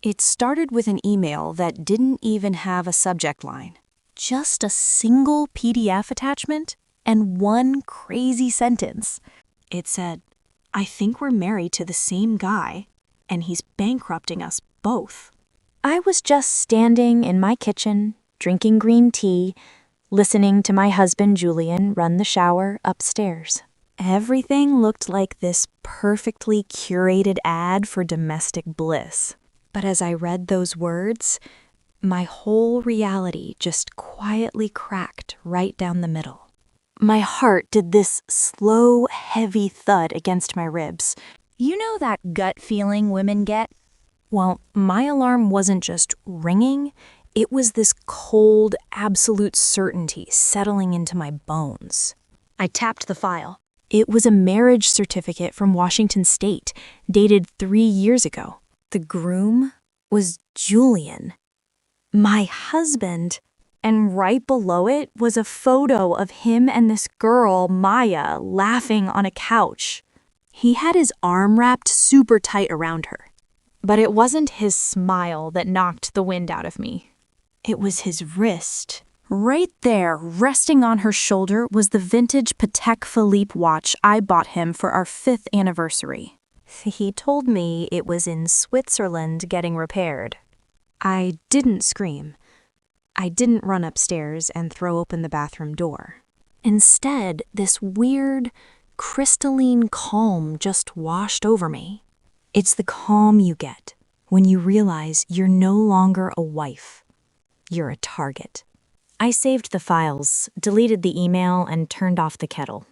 It started with an email that didn't even have a subject line. Just a single PDF attachment and one crazy sentence. It said, "I think we're married to the same guy, and he's bankrupting us both." I was just standing in my kitchen, drinking green tea, listening to my husband Julian run the shower upstairs. Everything looked like this perfectly curated ad for domestic bliss. But as I read those words, my whole reality just quietly cracked right down the middle. My heart did this slow, heavy thud against my ribs. You know that gut feeling women get? Well, my alarm wasn't just ringing, it was this cold, absolute certainty settling into my bones. I tapped the file. It was a marriage certificate from Washington State, dated 3 years ago. The groom was Julian, my husband, and right below it was a photo of him and this girl, Maya, laughing on a couch. He had his arm wrapped super tight around her. But it wasn't his smile that knocked the wind out of me. It was his wrist. Right there, resting on her shoulder, was the vintage Patek Philippe watch I bought him for our 5th anniversary. He told me it was in Switzerland getting repaired. I didn't scream. I didn't run upstairs and throw open the bathroom door. Instead, this weird, crystalline calm just washed over me. It's the calm you get when you realize you're no longer a wife. You're a target. I saved the files, deleted the email, and turned off the kettle.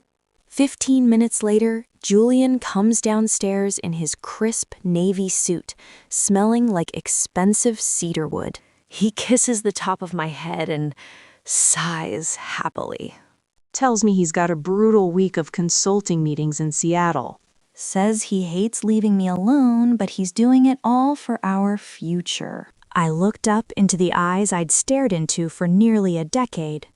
15 minutes later, Julian comes downstairs in his crisp navy suit, smelling like expensive cedar wood. He kisses the top of my head and sighs happily. Tells me he's got a brutal week of consulting meetings in Seattle. Says he hates leaving me alone, but he's doing it all for our future. I looked up into the eyes I'd stared into for nearly a decade,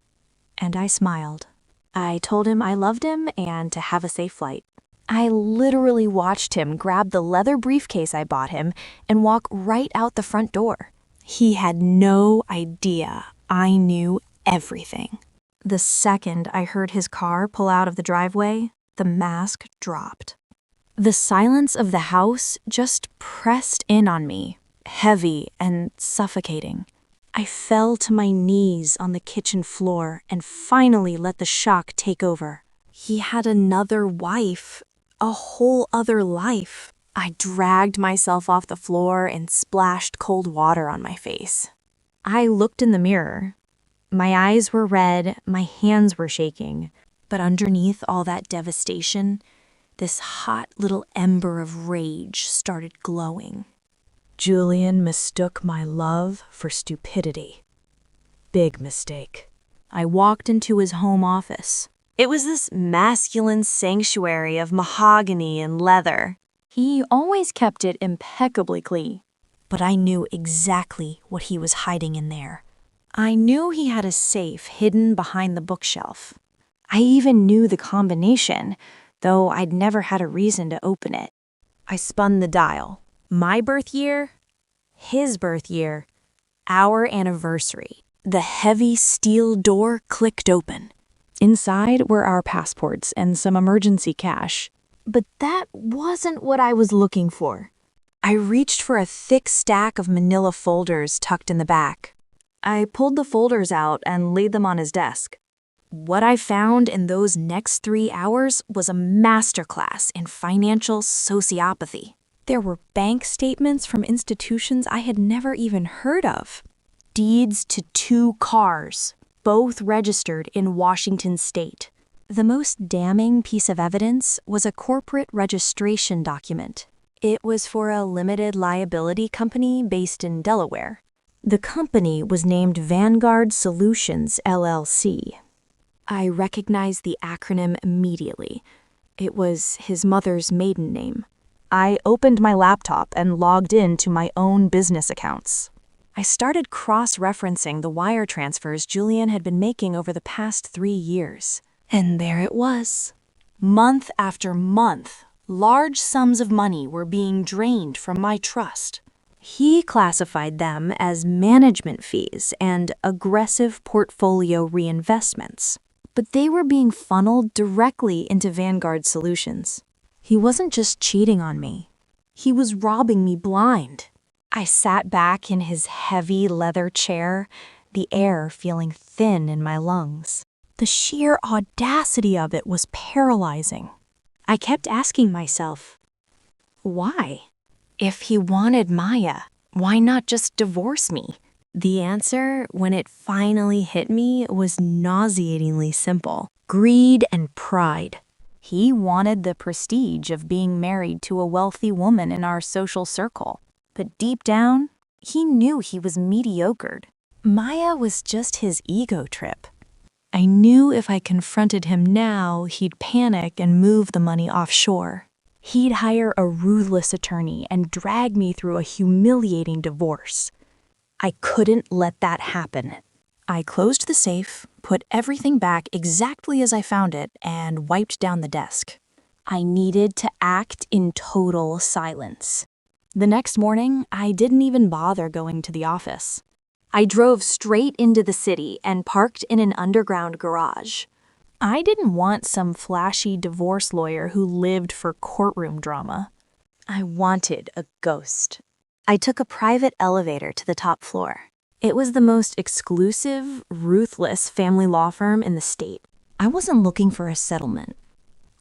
and I smiled. I told him I loved him and to have a safe flight. I literally watched him grab the leather briefcase I bought him and walk right out the front door. He had no idea I knew everything. The second I heard his car pull out of the driveway, the mask dropped. The silence of the house just pressed in on me, heavy and suffocating. I fell to my knees on the kitchen floor and finally let the shock take over. He had another wife, a whole other life. I dragged myself off the floor and splashed cold water on my face. I looked in the mirror. My eyes were red, my hands were shaking, but underneath all that devastation, this hot little ember of rage started glowing. Julian mistook my love for stupidity. Big mistake. I walked into his home office. It was this masculine sanctuary of mahogany and leather. He always kept it impeccably clean, but I knew exactly what he was hiding in there. I knew he had a safe hidden behind the bookshelf. I even knew the combination, though I'd never had a reason to open it. I spun the dial. My birth year, his birth year, our anniversary. The heavy steel door clicked open. Inside were our passports and some emergency cash. But that wasn't what I was looking for. I reached for a thick stack of manila folders tucked in the back. I pulled the folders out and laid them on his desk. What I found in those next 3 hours was a masterclass in financial sociopathy. There were bank statements from institutions I had never even heard of. Deeds to 2 cars, both registered in Washington State. The most damning piece of evidence was a corporate registration document. It was for a limited liability company based in Delaware. The company was named Vanguard Solutions, LLC. I recognized the acronym immediately. It was his mother's maiden name. I opened my laptop and logged in to my own business accounts. I started cross-referencing the wire transfers Julian had been making over the past 3 years. And there it was. Month after month, large sums of money were being drained from my trust. He classified them as management fees and aggressive portfolio reinvestments, but they were being funneled directly into Vanguard Solutions. He wasn't just cheating on me. He was robbing me blind. I sat back in his heavy leather chair, the air feeling thin in my lungs. The sheer audacity of it was paralyzing. I kept asking myself, why? If he wanted Maya, why not just divorce me? The answer, when it finally hit me, was nauseatingly simple. Greed and pride. He wanted the prestige of being married to a wealthy woman in our social circle. But deep down, he knew he was mediocred. Maya was just his ego trip. I knew if I confronted him now, he'd panic and move the money offshore. He'd hire a ruthless attorney and drag me through a humiliating divorce. I couldn't let that happen. I closed the safe, put everything back exactly as I found it, and wiped down the desk. I needed to act in total silence. The next morning, I didn't even bother going to the office. I drove straight into the city and parked in an underground garage. I didn't want some flashy divorce lawyer who lived for courtroom drama. I wanted a ghost. I took a private elevator to the top floor. It was the most exclusive, ruthless family law firm in the state. I wasn't looking for a settlement.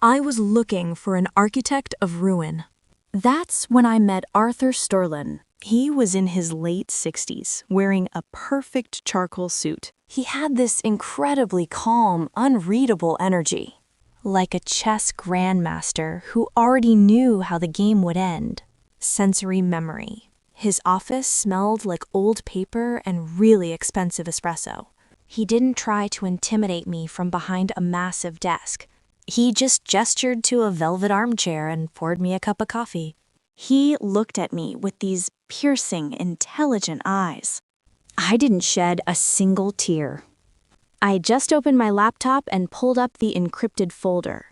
I was looking for an architect of ruin. That's when I met Arthur Sterlin. He was in his late 60s, wearing a perfect charcoal suit. He had this incredibly calm, unreadable energy, like a chess grandmaster who already knew how the game would end. Sensory memory. His office smelled like old paper and really expensive espresso. He didn't try to intimidate me from behind a massive desk. He just gestured to a velvet armchair and poured me a cup of coffee. He looked at me with these piercing, intelligent eyes. I didn't shed a single tear. I just opened my laptop and pulled up the encrypted folder.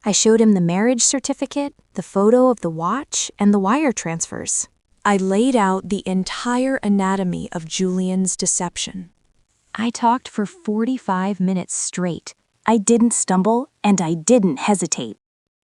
I showed him the marriage certificate, the photo of the watch, and the wire transfers. I laid out the entire anatomy of Julian's deception. I talked for 45 minutes straight. I didn't stumble, and I didn't hesitate.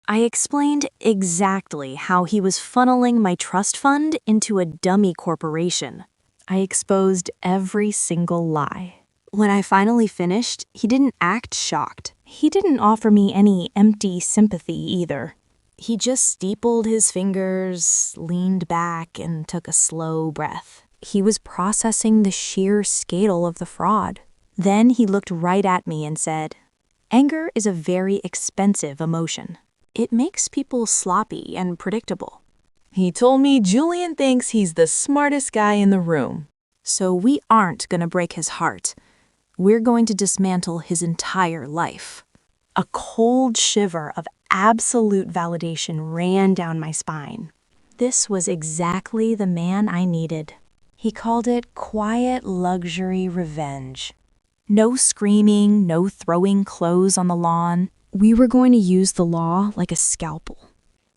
I explained exactly how he was funneling my trust fund into a dummy corporation. I exposed every single lie. When I finally finished, he didn't act shocked. He didn't offer me any empty sympathy either. He just steepled his fingers, leaned back, and took a slow breath. He was processing the sheer scale of the fraud. Then he looked right at me and said, "Anger is a very expensive emotion. It makes people sloppy and predictable." He told me Julian thinks he's the smartest guy in the room. So we aren't going to break his heart. We're going to dismantle his entire life. A cold shiver of absolute validation ran down my spine. This was exactly the man I needed. He called it quiet luxury revenge. No screaming, no throwing clothes on the lawn. We were going to use the law like a scalpel.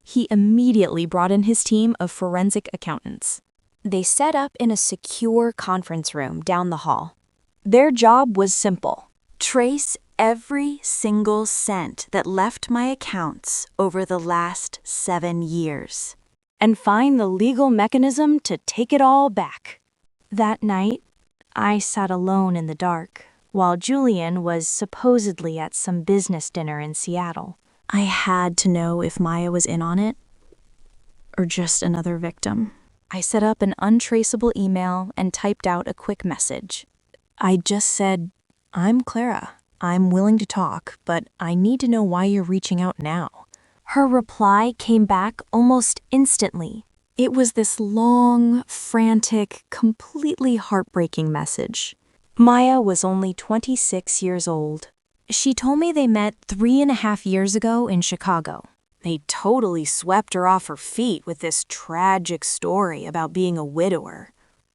He immediately brought in his team of forensic accountants. They set up in a secure conference room down the hall. Their job was simple: trace every single cent that left my accounts over the last 7 years, and find the legal mechanism to take it all back. That night, I sat alone in the dark, while Julian was supposedly at some business dinner in Seattle. I had to know if Maya was in on it, or just another victim. I set up an untraceable email and typed out a quick message. I just said, "I'm Clara. I'm willing to talk, but I need to know why you're reaching out now." Her reply came back almost instantly. It was this long, frantic, completely heartbreaking message. Maya was only 26 years old. She told me they met 3.5 years ago in Chicago. They totally swept her off her feet with this tragic story about being a widower.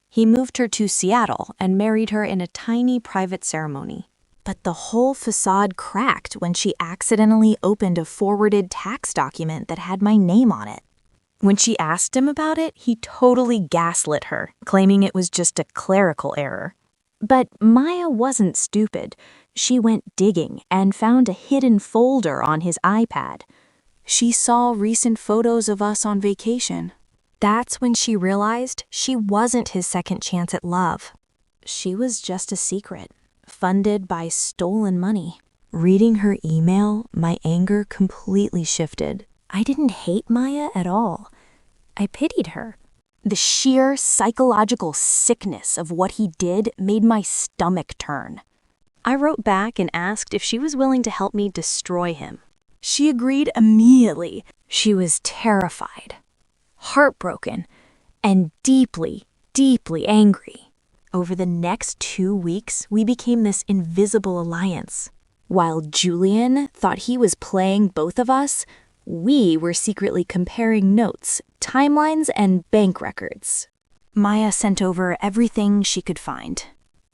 He moved her to Seattle and married her in a tiny private ceremony. But the whole facade cracked when she accidentally opened a forwarded tax document that had my name on it. When she asked him about it, he totally gaslit her, claiming it was just a clerical error. But Maya wasn't stupid. She went digging and found a hidden folder on his iPad. She saw recent photos of us on vacation. That's when she realized she wasn't his second chance at love. She was just a secret, funded by stolen money. Reading her email, my anger completely shifted. I didn't hate Maya at all. I pitied her. The sheer psychological sickness of what he did made my stomach turn. I wrote back and asked if she was willing to help me destroy him. She agreed immediately. She was terrified, heartbroken, and deeply, deeply angry. Over the next 2 weeks, we became this invisible alliance. While Julian thought he was playing both of us, we were secretly comparing notes, timelines, and bank records. Maya sent over everything she could find.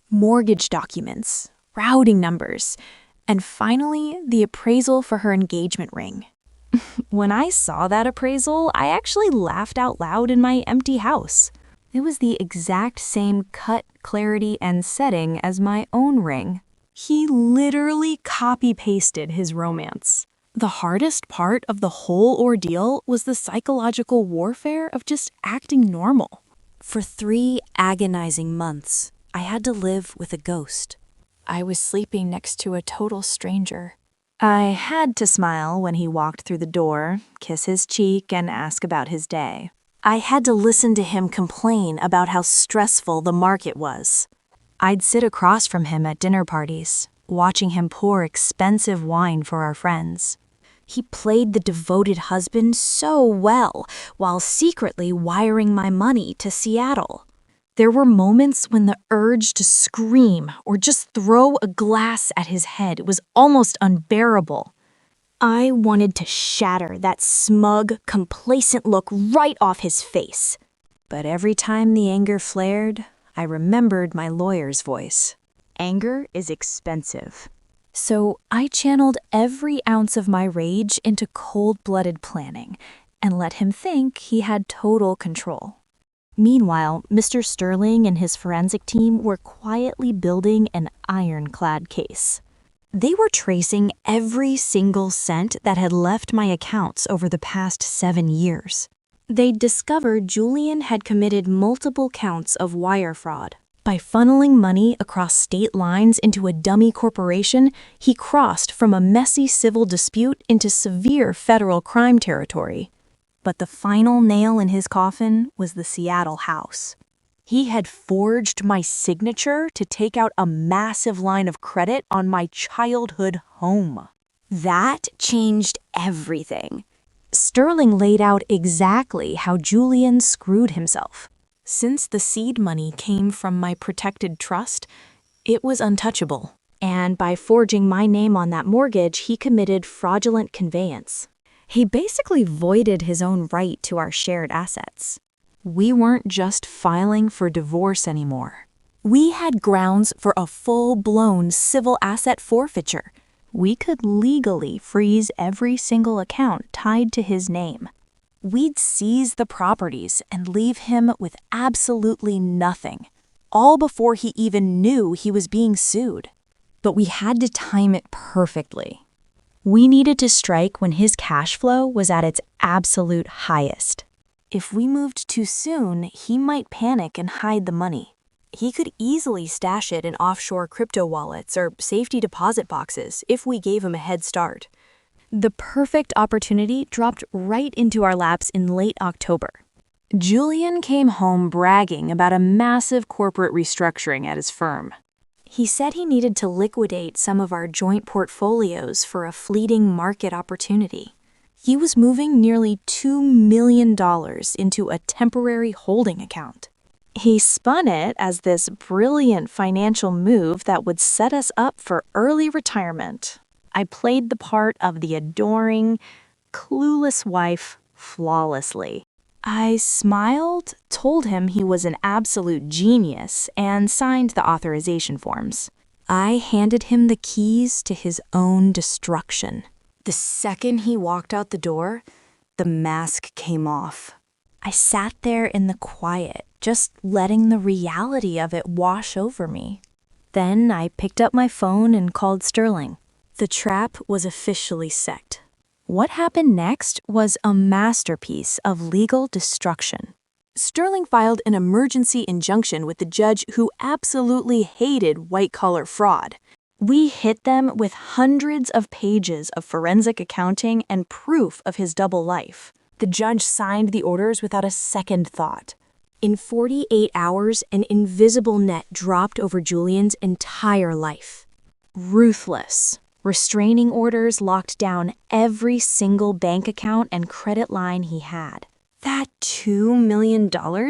Mortgage documents, routing numbers, and finally, the appraisal for her engagement ring. When I saw that appraisal, I actually laughed out loud in my empty house. It was the exact same cut, clarity, and setting as my own ring. He literally copy-pasted his romance. The hardest part of the whole ordeal was the psychological warfare of just acting normal. For 3 agonizing months, I had to live with a ghost. I was sleeping next to a total stranger. I had to smile when he walked through the door, kiss his cheek, and ask about his day. I had to listen to him complain about how stressful the market was. I'd sit across from him at dinner parties, watching him pour expensive wine for our friends. He played the devoted husband so well, while secretly wiring my money to Seattle. There were moments when the urge to scream or just throw a glass at his head was almost unbearable. I wanted to shatter that smug, complacent look right off his face. But every time the anger flared, I remembered my lawyer's voice. Anger is expensive. So I channeled every ounce of my rage into cold-blooded planning and let him think he had total control. Meanwhile, Mr. Sterling and his forensic team were quietly building an ironclad case. They were tracing every single cent that had left my accounts over the past 7 years. They discovered Julian had committed multiple counts of wire fraud. By funneling money across state lines into a dummy corporation, he crossed from a messy civil dispute into severe federal crime territory. But the final nail in his coffin was the Seattle house. He had forged my signature to take out a massive line of credit on my childhood home. That changed everything. Sterling laid out exactly how Julian screwed himself. Since the seed money came from my protected trust, it was untouchable. And by forging my name on that mortgage, he committed fraudulent conveyance. He basically voided his own right to our shared assets. We weren't just filing for divorce anymore. We had grounds for a full-blown civil asset forfeiture. We could legally freeze every single account tied to his name. We'd seize the properties and leave him with absolutely nothing, all before he even knew he was being sued. But we had to time it perfectly. We needed to strike when his cash flow was at its absolute highest. If we moved too soon, he might panic and hide the money. He could easily stash it in offshore crypto wallets or safety deposit boxes if we gave him a head start. The perfect opportunity dropped right into our laps in late October. Julian came home bragging about a massive corporate restructuring at his firm. He said he needed to liquidate some of our joint portfolios for a fleeting market opportunity. He was moving nearly $2 million into a temporary holding account. He spun it as this brilliant financial move that would set us up for early retirement. I played the part of the adoring, clueless wife flawlessly. I smiled, told him he was an absolute genius, and signed the authorization forms. I handed him the keys to his own destruction. The second he walked out the door, The mask came off. I sat there in the quiet, just letting the reality of it wash over me. Then I picked up my phone and called Sterling. The trap was officially set. What happened next was a masterpiece of legal destruction. Sterling filed an emergency injunction with the judge who absolutely hated white-collar fraud. We hit them with hundreds of pages of forensic accounting and proof of his double life. The judge signed the orders without a second thought. In 48 hours, an invisible net dropped over Julian's entire life. Ruthless. Restraining orders locked down every single bank account and credit line he had. That $2 million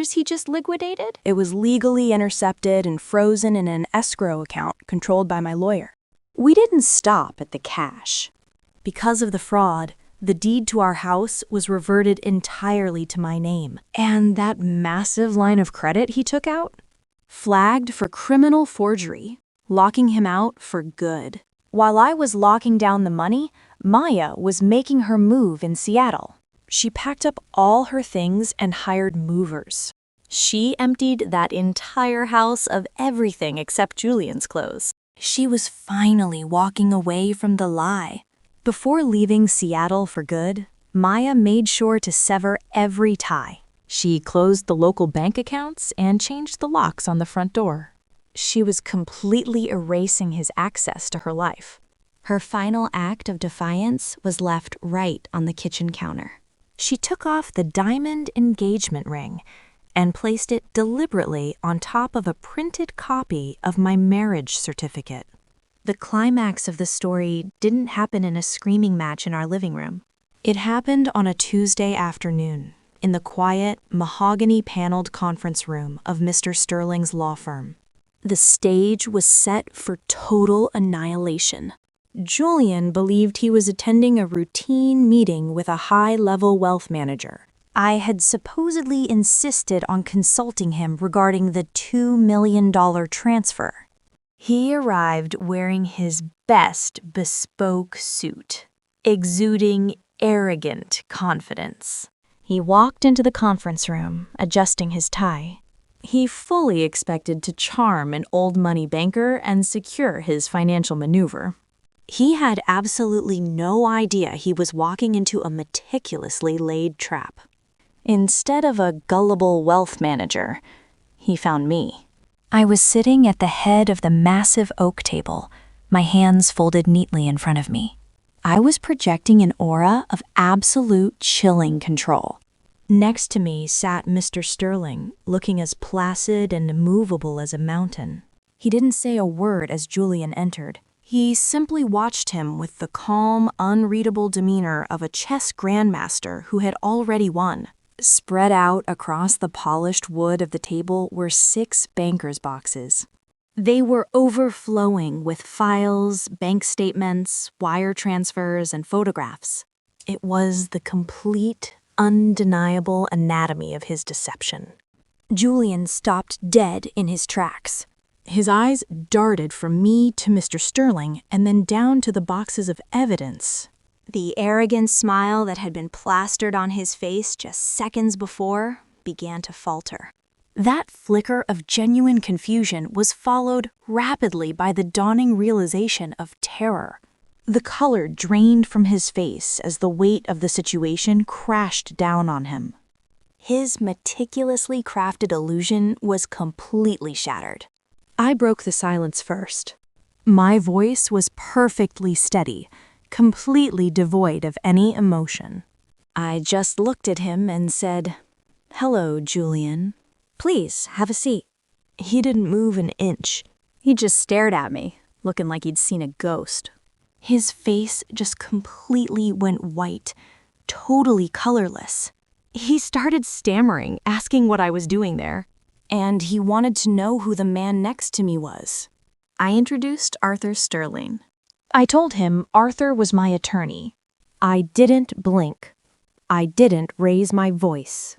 he just liquidated? It was legally intercepted and frozen in an escrow account controlled by my lawyer. We didn't stop at the cash. Because of the fraud, the deed to our house was reverted entirely to my name. And that massive line of credit he took out? Flagged for criminal forgery, locking him out for good. While I was locking down the money, Maya was making her move in Seattle. She packed up all her things and hired movers. She emptied that entire house of everything except Julian's clothes. She was finally walking away from the lie. Before leaving Seattle for good, Maya made sure to sever every tie. She closed the local bank accounts and changed the locks on the front door. She was completely erasing his access to her life. Her final act of defiance was left right on the kitchen counter. She took off the diamond engagement ring and placed it deliberately on top of a printed copy of my marriage certificate. The climax of the story didn't happen in a screaming match in our living room. It happened on a Tuesday afternoon in the quiet, mahogany-paneled conference room of Mr. Sterling's law firm. The stage was set for total annihilation. Julian believed he was attending a routine meeting with a high-level wealth manager. I had supposedly insisted on consulting him regarding the $2 million transfer. He arrived wearing his best bespoke suit, exuding arrogant confidence. He walked into the conference room, adjusting his tie. He fully expected to charm an old money banker and secure his financial maneuver. He had absolutely no idea he was walking into a meticulously laid trap. Instead of a gullible wealth manager, he found me. I was sitting at the head of the massive oak table, my hands folded neatly in front of me. I was projecting an aura of absolute chilling control. Next to me sat Mr. Sterling, looking as placid and immovable as a mountain. He didn't say a word as Julian entered. He simply watched him with the calm, unreadable demeanor of a chess grandmaster who had already won. Spread out across the polished wood of the table were 6 bankers' boxes. They were overflowing with files, bank statements, wire transfers, and photographs. It was the complete, undeniable anatomy of his deception. Julian stopped dead in his tracks. His eyes darted from me to Mr. Sterling and then down to the boxes of evidence. The arrogant smile that had been plastered on his face just seconds before began to falter. That flicker of genuine confusion was followed rapidly by the dawning realization of terror. The color drained from his face as the weight of the situation crashed down on him. His meticulously crafted illusion was completely shattered. I broke the silence first. My voice was perfectly steady, completely devoid of any emotion. I just looked at him and said, "Hello, Julian. Please, have a seat." He didn't move an inch. He just stared at me, looking like he'd seen a ghost. His face just completely went white, totally colorless. He started stammering, asking what I was doing there, and he wanted to know who the man next to me was. I introduced Arthur Sterling. I told him Arthur was my attorney. I didn't blink. I didn't raise my voice.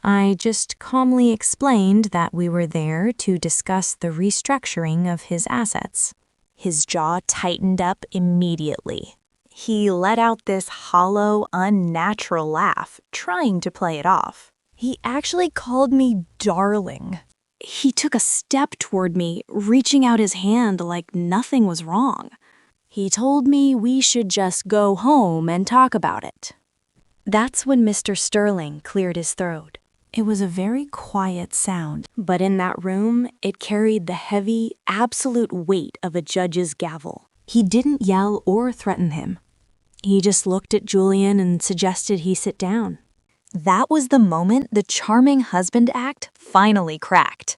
I just calmly explained that we were there to discuss the restructuring of his assets. His jaw tightened up immediately. He let out this hollow, unnatural laugh, trying to play it off. He actually called me darling. He took a step toward me, reaching out his hand like nothing was wrong. He told me we should just go home and talk about it. That's when Mr. Sterling cleared his throat. It was a very quiet sound, but in that room, it carried the heavy, absolute weight of a judge's gavel. He didn't yell or threaten him. He just looked at Julian and suggested he sit down. That was the moment the charming husband act finally cracked.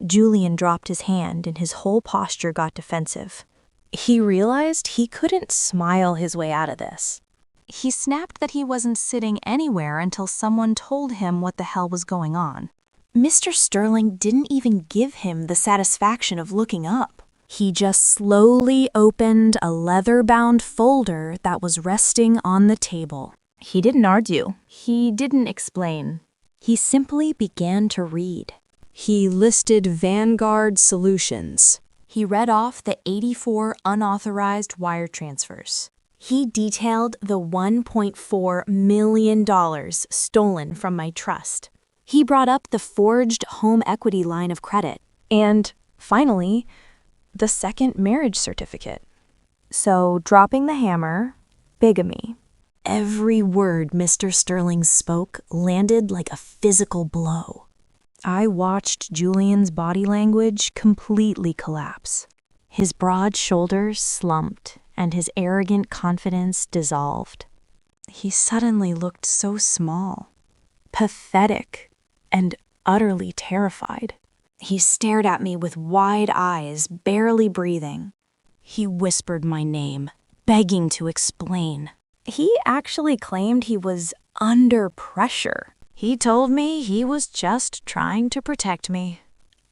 Julian dropped his hand and his whole posture got defensive. He realized he couldn't smile his way out of this. He snapped that he wasn't sitting anywhere until someone told him what the hell was going on. Mr. Sterling didn't even give him the satisfaction of looking up. He just slowly opened a leather-bound folder that was resting on the table. He didn't argue. He didn't explain. He simply began to read. He listed Vanguard Solutions. He read off the 84 unauthorized wire transfers. He detailed the $1.4 million stolen from my trust. He brought up the forged home equity line of credit. And, finally, the second marriage certificate. So, dropping the hammer, bigamy. Every word Mr. Sterling spoke landed like a physical blow. I watched Julian's body language completely collapse. His broad shoulders slumped, and his arrogant confidence dissolved. He suddenly looked so small, pathetic, and utterly terrified. He stared at me with wide eyes, barely breathing. He whispered my name, begging to explain. He actually claimed he was under pressure. He told me he was just trying to protect me.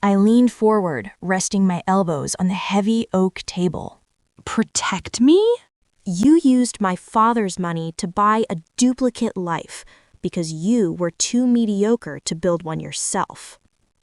I leaned forward, resting my elbows on the heavy oak table. Protect me? You used my father's money to buy a duplicate life because you were too mediocre to build one yourself.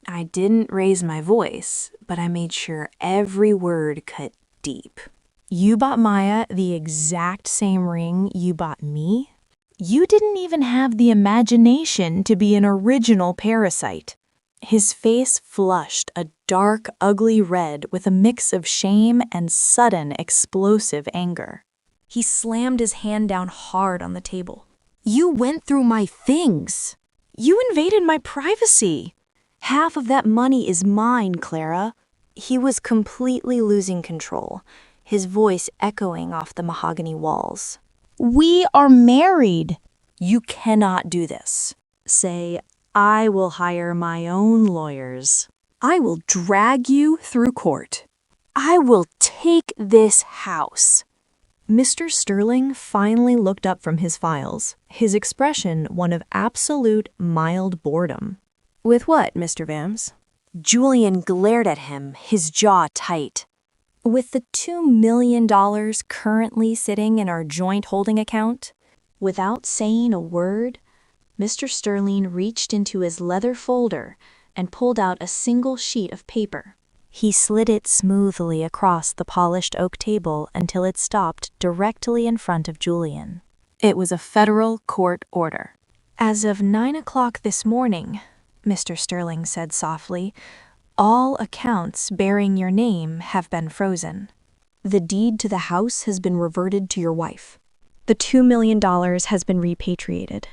I didn't raise my voice, but I made sure every word cut deep. You bought Maya the exact same ring you bought me? You didn't even have the imagination to be an original parasite. His face flushed a dark, ugly red with a mix of shame and sudden, explosive anger. He slammed his hand down hard on the table. You went through my things. You invaded my privacy. Half of that money is mine, Clara. He was completely losing control, his voice echoing off the mahogany walls. We are married. You cannot do this. Say, I will hire my own lawyers. I will drag you through court. I will take this house. Mr. Sterling finally looked up from his files, his expression one of absolute mild boredom. With what, Mr. Vams? Julian glared at him, his jaw tight. With the $2 million currently sitting in our joint holding account, without saying a word, Mr. Sterling reached into his leather folder and pulled out a single sheet of paper. He slid it smoothly across the polished oak table until it stopped directly in front of Julian. It was a federal court order. As of 9 o'clock this morning, Mr. Sterling said softly, all accounts bearing your name have been frozen. The deed to the house has been reverted to your wife. The $2 million has been repatriated.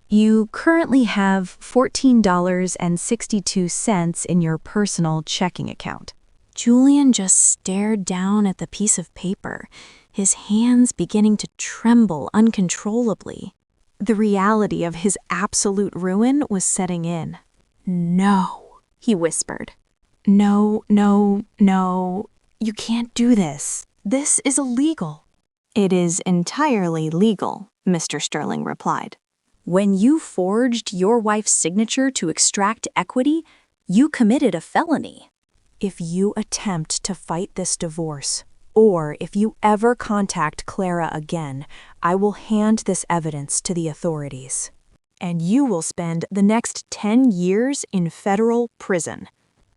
You currently have $14.62 in your personal checking account. Julian just stared down at the piece of paper, his hands beginning to tremble uncontrollably. The reality of his absolute ruin was setting in. No, he whispered. No, you can't do this. This is illegal. It is entirely legal, Mr. Sterling replied. When you forged your wife's signature to extract equity, you committed a felony. If you attempt to fight this divorce, or if you ever contact Clara again, I will hand this evidence to the authorities. And you will spend the next 10 years in federal prison.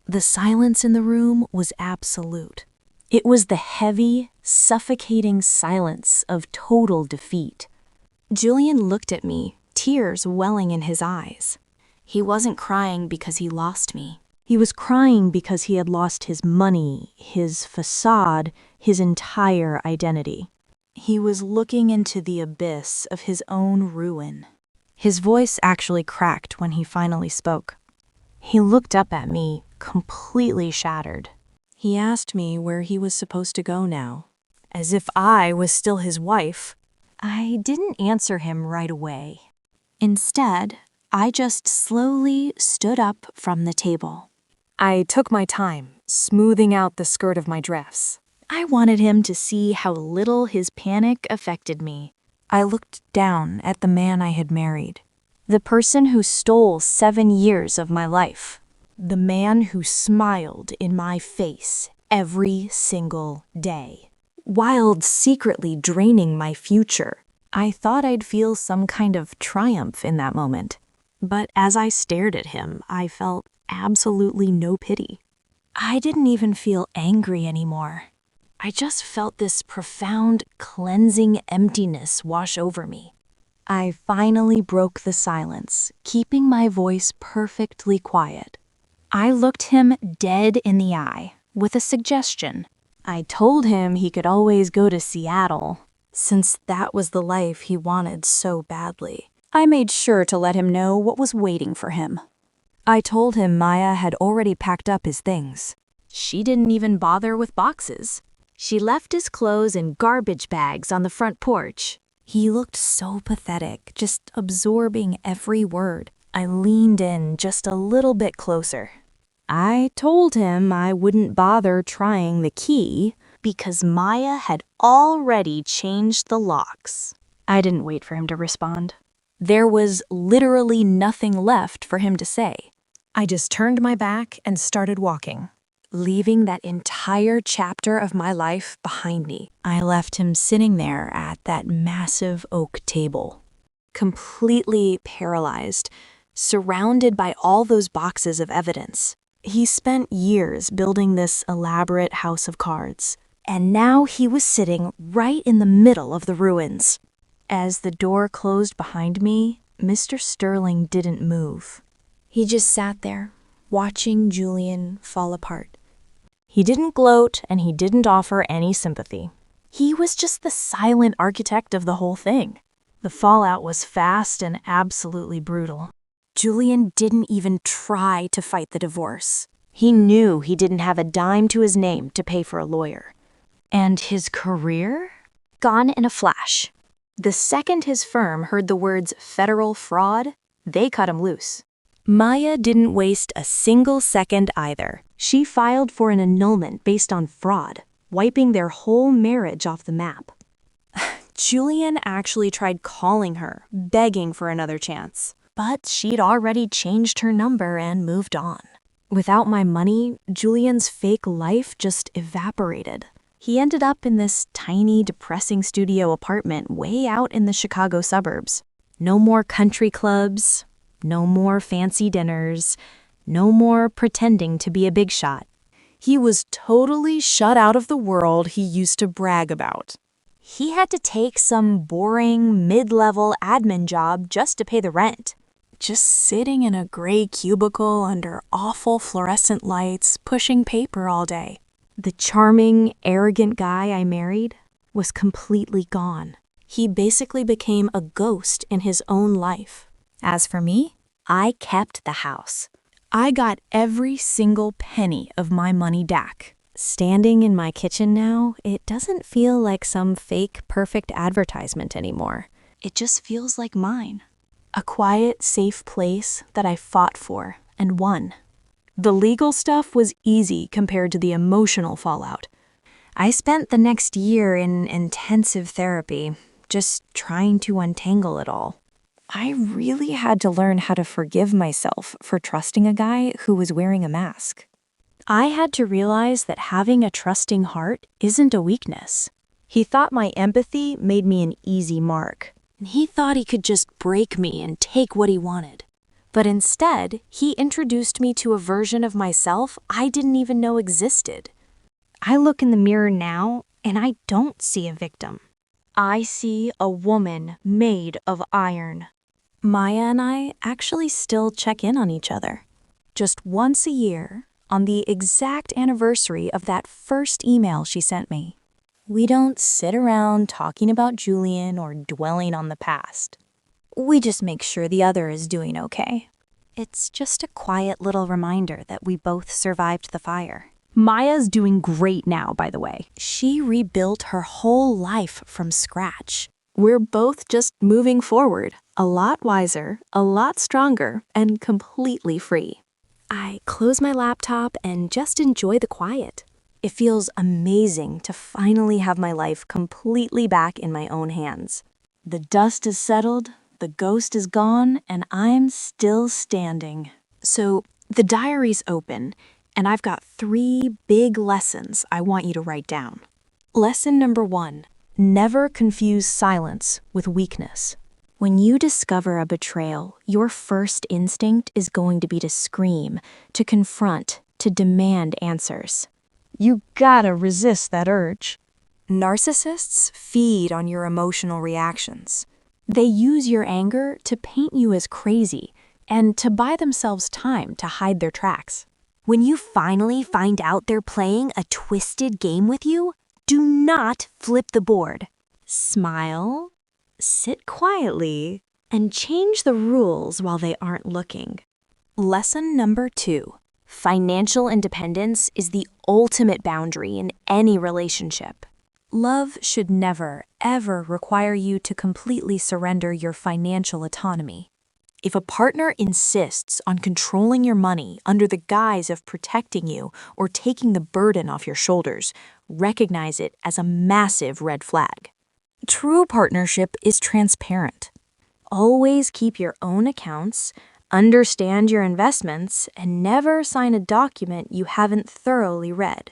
The silence in the room was absolute. It was the heavy, suffocating silence of total defeat. Julian looked at me, tears welling in his eyes. He wasn't crying because he lost me. He was crying because he had lost his money, his facade, his entire identity. He was looking into the abyss of his own ruin. His voice actually cracked when he finally spoke. He looked up at me, completely shattered. He asked me where he was supposed to go now, as if I was still his wife. I didn't answer him right away. Instead, I just slowly stood up from the table. I took my time, smoothing out the skirt of my dress. I wanted him to see how little his panic affected me. I looked down at the man I had married, the person who stole 7 years of my life, the man who smiled in my face every single day, while secretly draining my future. I thought I'd feel some kind of triumph in that moment. But as I stared at him, I felt absolutely no pity. I didn't even feel angry anymore. I just felt this profound, cleansing emptiness wash over me. I finally broke the silence, keeping my voice perfectly quiet. I looked him dead in the eye with a suggestion. I told him he could always go to Seattle, since that was the life he wanted so badly. I made sure to let him know what was waiting for him. I told him Maya had already packed up his things. She didn't even bother with boxes. She left his clothes in garbage bags on the front porch. He looked so pathetic, just absorbing every word. I leaned in just a little bit closer. I told him I wouldn't bother trying the key because Maya had already changed the locks. I didn't wait for him to respond. There was literally nothing left for him to say. I just turned my back and started walking, leaving that entire chapter of my life behind me. I left him sitting there at that massive oak table, completely paralyzed, surrounded by all those boxes of evidence. He spent years building this elaborate house of cards, and now he was sitting right in the middle of the ruins. As the door closed behind me, Mr. Sterling didn't move. He just sat there, watching Julian fall apart. He didn't gloat, and he didn't offer any sympathy. He was just the silent architect of the whole thing. The fallout was fast and absolutely brutal. Julian didn't even try to fight the divorce. He knew he didn't have a dime to his name to pay for a lawyer. And his career? Gone in a flash. The second his firm heard the words federal fraud, they cut him loose. Maya didn't waste a single second either. She filed for an annulment based on fraud, wiping their whole marriage off the map. Julian actually tried calling her, begging for another chance. But she'd already changed her number and moved on. Without my money, Julian's fake life just evaporated. He ended up in this tiny, depressing studio apartment way out in the Chicago suburbs. No more country clubs, no more fancy dinners, no more pretending to be a big shot. He was totally shut out of the world he used to brag about. He had to take some boring, mid-level admin job just to pay the rent. Just sitting in a gray cubicle under awful fluorescent lights, pushing paper all day. The charming, arrogant guy I married was completely gone. He basically became a ghost in his own life. As for me, I kept the house. I got every single penny of my money back. Standing in my kitchen now, it doesn't feel like some fake, perfect advertisement anymore. It just feels like mine. A quiet, safe place that I fought for and won. The legal stuff was easy compared to the emotional fallout. I spent the next year in intensive therapy, just trying to untangle it all. I really had to learn how to forgive myself for trusting a guy who was wearing a mask. I had to realize that having a trusting heart isn't a weakness. He thought my empathy made me an easy mark. He thought he could just break me and take what he wanted. But instead, he introduced me to a version of myself I didn't even know existed. I look in the mirror now, and I don't see a victim. I see a woman made of iron. Maya and I actually still check in on each other. Just once a year, on the exact anniversary of that first email she sent me. We don't sit around talking about Julian or dwelling on the past. We just make sure the other is doing okay. It's just a quiet little reminder that we both survived the fire. Maya's doing great now, by the way. She rebuilt her whole life from scratch. We're both just moving forward, a lot wiser, a lot stronger, and completely free. I close my laptop and just enjoy the quiet. It feels amazing to finally have my life completely back in my own hands. The dust is settled, the ghost is gone, and I'm still standing. So the diary's open, and I've got 3 big lessons I want you to write down. Lesson number 1, never confuse silence with weakness. When you discover a betrayal, your first instinct is going to be to scream, to confront, to demand answers. You gotta resist that urge. Narcissists feed on your emotional reactions. They use your anger to paint you as crazy and to buy themselves time to hide their tracks. When you finally find out they're playing a twisted game with you, do not flip the board. Smile, sit quietly, and change the rules while they aren't looking. Lesson number 2. Financial independence is the ultimate boundary in any relationship. Love should never, ever require you to completely surrender your financial autonomy. If a partner insists on controlling your money under the guise of protecting you or taking the burden off your shoulders, recognize it as a massive red flag. True partnership is transparent. Always keep your own accounts, understand your investments, and never sign a document you haven't thoroughly read.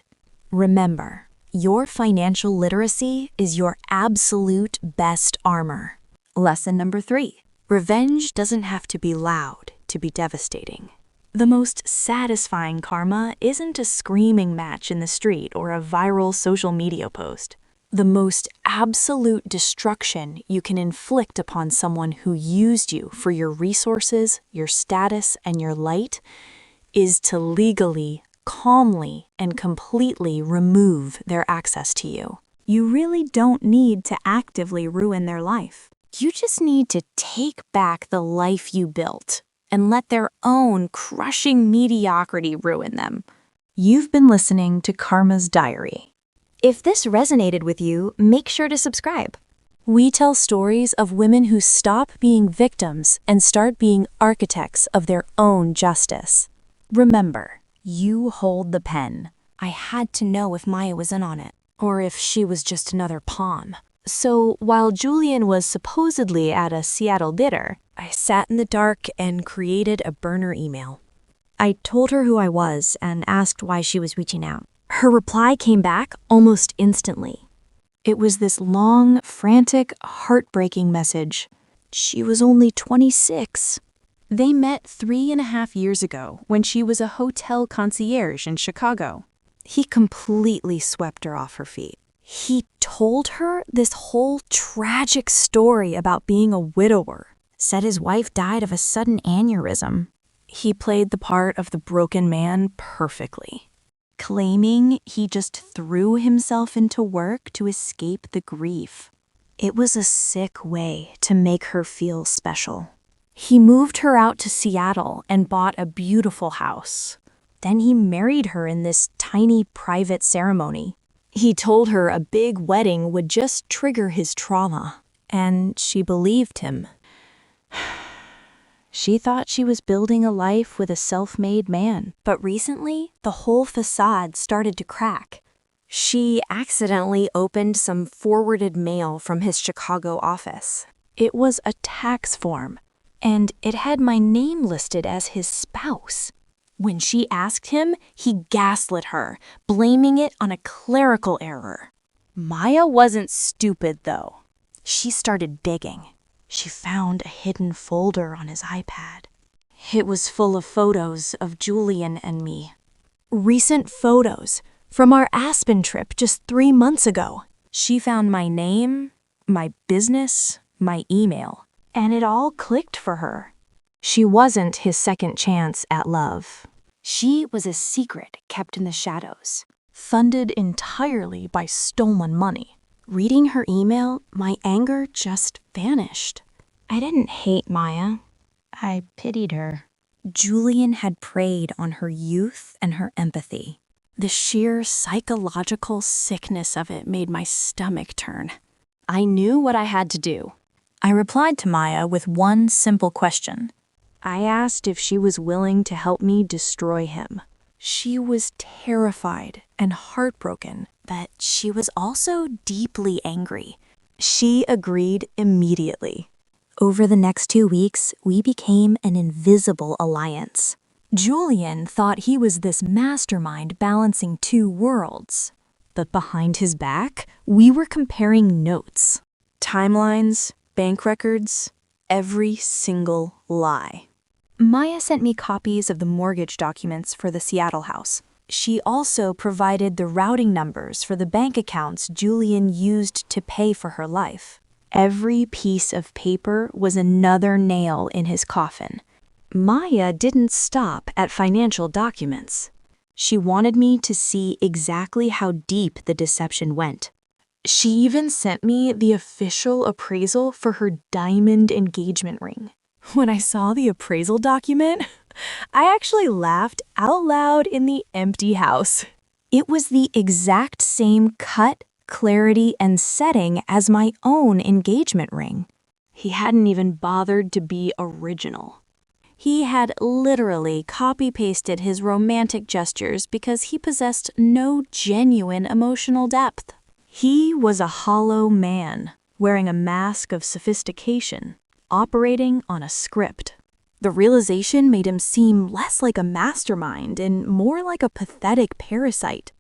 Remember, your financial literacy is your absolute best armor. Lesson number 3. Revenge doesn't have to be loud to be devastating. The most satisfying karma isn't a screaming match in the street or a viral social media post. The most absolute destruction you can inflict upon someone who used you for your resources, your status, and your light is to legally, calmly, and completely remove their access to you. You really don't need to actively ruin their life. You just need to take back the life you built and let their own crushing mediocrity ruin them. You've been listening to Karma's Diary. If this resonated with you, make sure to subscribe. We tell stories of women who stop being victims and start being architects of their own justice. Remember, you hold the pen. I had to know if Maya was in on it, or if she was just another pawn. So while Julian was supposedly at a Seattle dinner, I sat in the dark and created a burner email. I told her who I was and asked why she was reaching out. Her reply came back almost instantly. It was this long, frantic, heartbreaking message. She was only 26. They met 3.5 years ago when she was a hotel concierge in Chicago. He completely swept her off her feet. He told her this whole tragic story about being a widower, said his wife died of a sudden aneurysm. He played the part of the broken man perfectly, claiming he just threw himself into work to escape the grief. It was a sick way to make her feel special. He moved her out to Seattle and bought a beautiful house. Then he married her in this tiny private ceremony. He told her a big wedding would just trigger his trauma, and she believed him. She thought she was building a life with a self-made man, but recently, the whole facade started to crack. She accidentally opened some forwarded mail from his Chicago office. It was a tax form, and it had my name listed as his spouse. When she asked him, he gaslit her, blaming it on a clerical error. Maya wasn't stupid, though. She started digging. She found a hidden folder on his iPad. It was full of photos of Julian and me. Recent photos from our Aspen trip just 3 months ago. She found my name, my business, my email, and it all clicked for her. She wasn't his second chance at love. She was a secret kept in the shadows, funded entirely by stolen money. Reading her email, my anger just vanished. I didn't hate Maya. I pitied her. Julian had preyed on her youth and her empathy. The sheer psychological sickness of it made my stomach turn. I knew what I had to do. I replied to Maya with one simple question. I asked if she was willing to help me destroy him. She was terrified and heartbroken, but she was also deeply angry. She agreed immediately. Over the next 2 weeks, we became an invisible alliance. Julian thought he was this mastermind balancing 2 worlds. But behind his back, we were comparing notes. Timelines, bank records, every single lie. Maya sent me copies of the mortgage documents for the Seattle house. She also provided the routing numbers for the bank accounts Julian used to pay for her life. Every piece of paper was another nail in his coffin. Maya didn't stop at financial documents. She wanted me to see exactly how deep the deception went. She even sent me the official appraisal for her diamond engagement ring. When I saw the appraisal document, I actually laughed out loud in the empty house. It was the exact same cut, clarity, and setting as my own engagement ring. He hadn't even bothered to be original. He had literally copy-pasted his romantic gestures because he possessed no genuine emotional depth. He was a hollow man, wearing a mask of sophistication, operating on a script. The realization made him seem less like a mastermind and more like a pathetic parasite.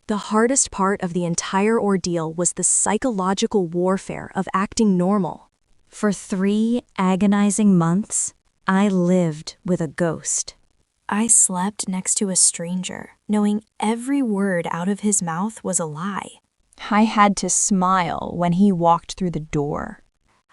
The hardest part of the entire ordeal was the psychological warfare of acting normal. For 3 agonizing months, I lived with a ghost. I slept next to a stranger, knowing every word out of his mouth was a lie. I had to smile when he walked through the door.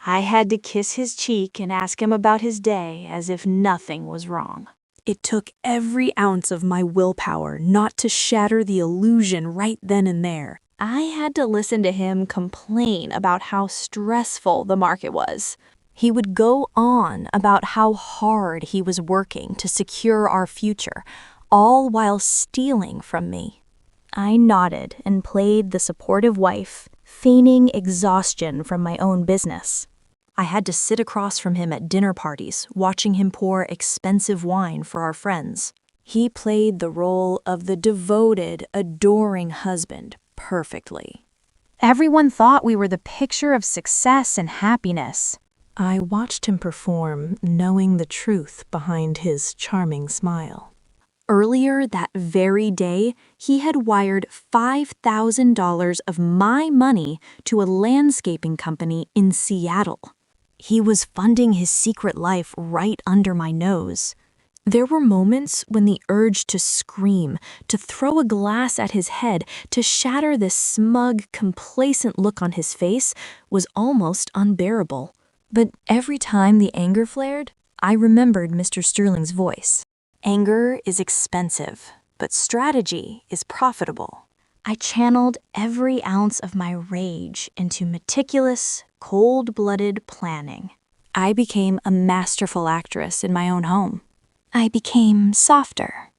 I had to kiss his cheek and ask him about his day as if nothing was wrong. It took every ounce of my willpower not to shatter the illusion right then and there. I had to listen to him complain about how stressful the market was. He would go on about how hard he was working to secure our future, all while stealing from me. I nodded and played the supportive wife, feigning exhaustion from my own business. I had to sit across from him at dinner parties, watching him pour expensive wine for our friends. He played the role of the devoted, adoring husband perfectly. Everyone thought we were the picture of success and happiness. I watched him perform, knowing the truth behind his charming smile. Earlier that very day, he had wired $5,000 of my money to a landscaping company in Seattle. He was funding his secret life right under my nose. There were moments when the urge to scream, to throw a glass at his head, to shatter this smug, complacent look on his face was almost unbearable. But every time the anger flared, I remembered Mr. Sterling's voice. Anger is expensive, but strategy is profitable. I channeled every ounce of my rage into meticulous, cold-blooded planning. I became a masterful actress in my own home. I became softer,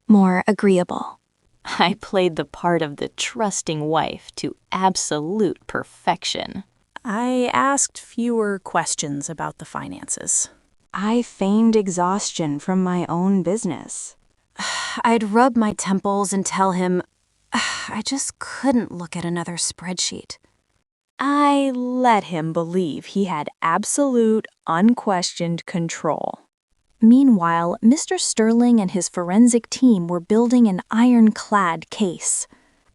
more agreeable. I played the part of the trusting wife to absolute perfection. I asked fewer questions about the finances. I feigned exhaustion from my own business. I'd rub my temples and tell him I just couldn't look at another spreadsheet. I let him believe he had absolute, unquestioned control. Meanwhile, Mr. Sterling and his forensic team were building an ironclad case.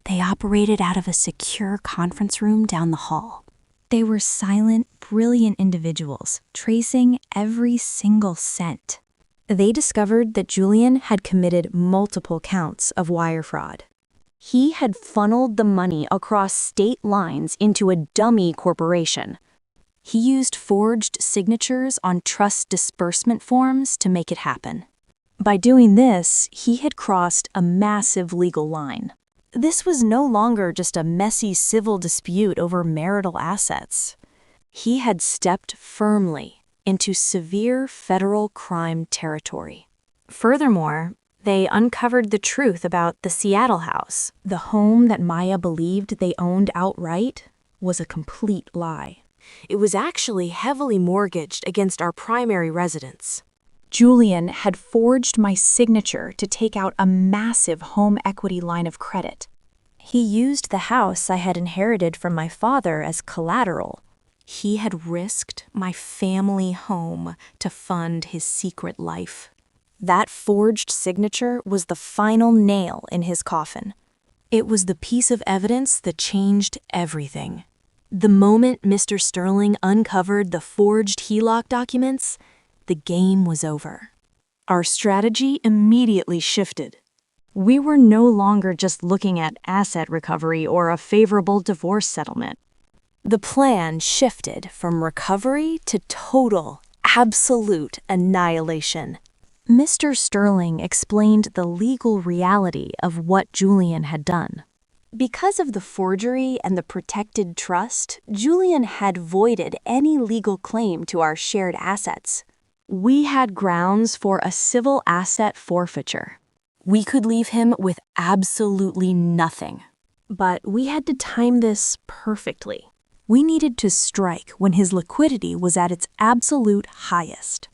They operated out of a secure conference room down the hall. They were silent, brilliant individuals, tracing every single cent. They discovered that Julian had committed multiple counts of wire fraud. He had funneled the money across state lines into a dummy corporation. He used forged signatures on trust disbursement forms to make it happen. By doing this, he had crossed a massive legal line. This was no longer just a messy civil dispute over marital assets. He had stepped firmly into severe federal crime territory. Furthermore, they uncovered the truth about the Seattle house. The home that Maya believed they owned outright was a complete lie. It was actually heavily mortgaged against our primary residence. Julian had forged my signature to take out a massive home equity line of credit. He used the house I had inherited from my father as collateral. He had risked my family home to fund his secret life. That forged signature was the final nail in his coffin. It was the piece of evidence that changed everything. The moment Mr. Sterling uncovered the forged HELOC documents, the game was over. Our strategy immediately shifted. We were no longer just looking at asset recovery or a favorable divorce settlement. The plan shifted from recovery to total, absolute annihilation. Mr. Sterling explained the legal reality of what Julian had done. Because of the forgery and the protected trust, Julian had voided any legal claim to our shared assets. We had grounds for a civil asset forfeiture. We could leave him with absolutely nothing. But we had to time this perfectly. We needed to strike when his liquidity was at its absolute highest.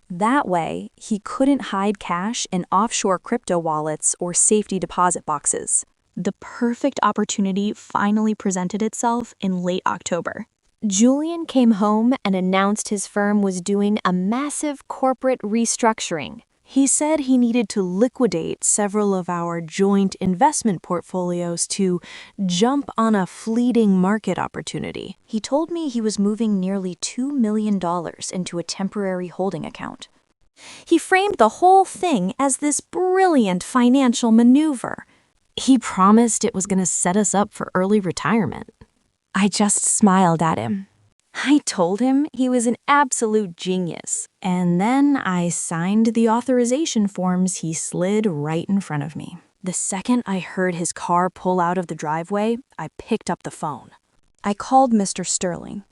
That way, he couldn't hide cash in offshore crypto wallets or safety deposit boxes. The perfect opportunity finally presented itself in late October. Julian came home and announced his firm was doing a massive corporate restructuring. He said he needed to liquidate several of our joint investment portfolios to jump on a fleeting market opportunity. He told me he was moving nearly $2 million into a temporary holding account. He framed the whole thing as this brilliant financial maneuver. He promised it was going to set us up for early retirement. I just smiled at him. I told him he was an absolute genius, and then I signed the authorization forms he slid right in front of me. The second I heard his car pull out of the driveway, I picked up the phone. I called Mr. Sterling.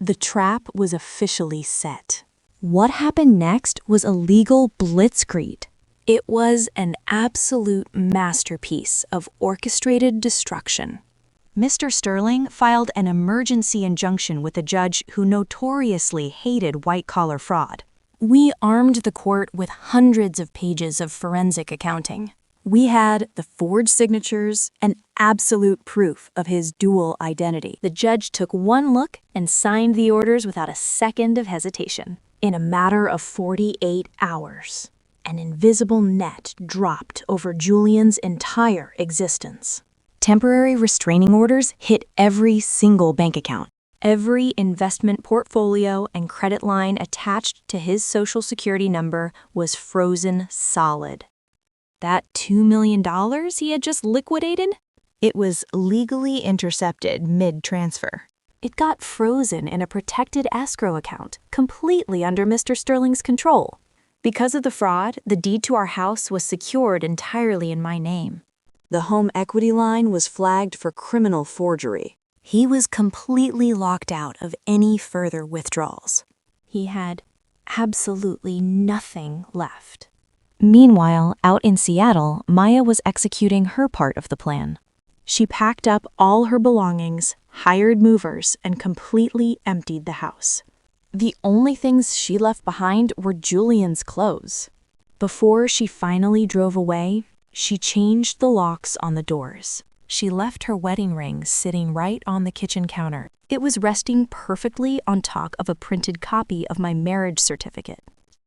The trap was officially set. What happened next was a legal blitzkrieg. It was an absolute masterpiece of orchestrated destruction. Mr. Sterling filed an emergency injunction with a judge who notoriously hated white-collar fraud. We armed the court with hundreds of pages of forensic accounting. We had the forged signatures and absolute proof of his dual identity. The judge took one look and signed the orders without a second of hesitation. In a matter of 48 hours, an invisible net dropped over Julian's entire existence. Temporary restraining orders hit every single bank account. Every investment portfolio and credit line attached to his Social Security number was frozen solid. That $2 million he had just liquidated? It was legally intercepted mid-transfer. It got frozen in a protected escrow account, completely under Mr. Sterling's control. Because of the fraud, the deed to our house was secured entirely in my name. The home equity line was flagged for criminal forgery. He was completely locked out of any further withdrawals. He had absolutely nothing left. Meanwhile, out in Seattle, Maya was executing her part of the plan. She packed up all her belongings, hired movers, and completely emptied the house. The only things she left behind were Julian's clothes. Before she finally drove away, she changed the locks on the doors. She left her wedding ring sitting right on the kitchen counter. It was resting perfectly on top of a printed copy of my marriage certificate.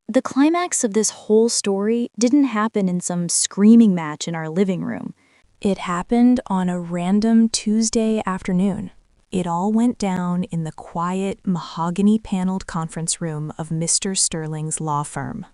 The climax of this whole story didn't happen in some screaming match in our living room. It happened on a random Tuesday afternoon. It all went down in the quiet, mahogany-paneled conference room of Mr. Sterling's law firm.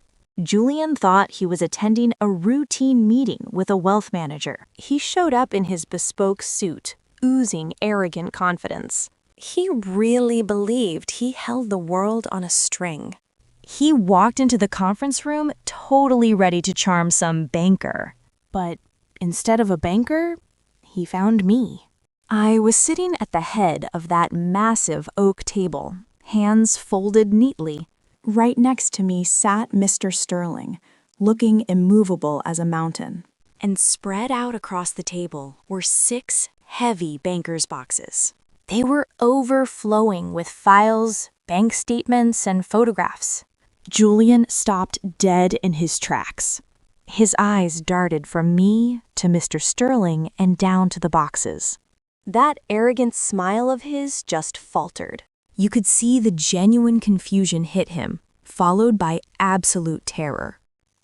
Julian thought he was attending a routine meeting with a wealth manager. He showed up in his bespoke suit, oozing arrogant confidence. He really believed he held the world on a string. He walked into the conference room totally ready to charm some banker. But instead of a banker, he found me. I was sitting at the head of that massive oak table, hands folded neatly. Right next to me sat Mr. Sterling, looking immovable as a mountain. And spread out across the table were 6 heavy banker's boxes. They were overflowing with files, bank statements, and photographs. Julian stopped dead in his tracks. His eyes darted from me to Mr. Sterling and down to the boxes. That arrogant smile of his just faltered. You could see the genuine confusion hit him, followed by absolute terror.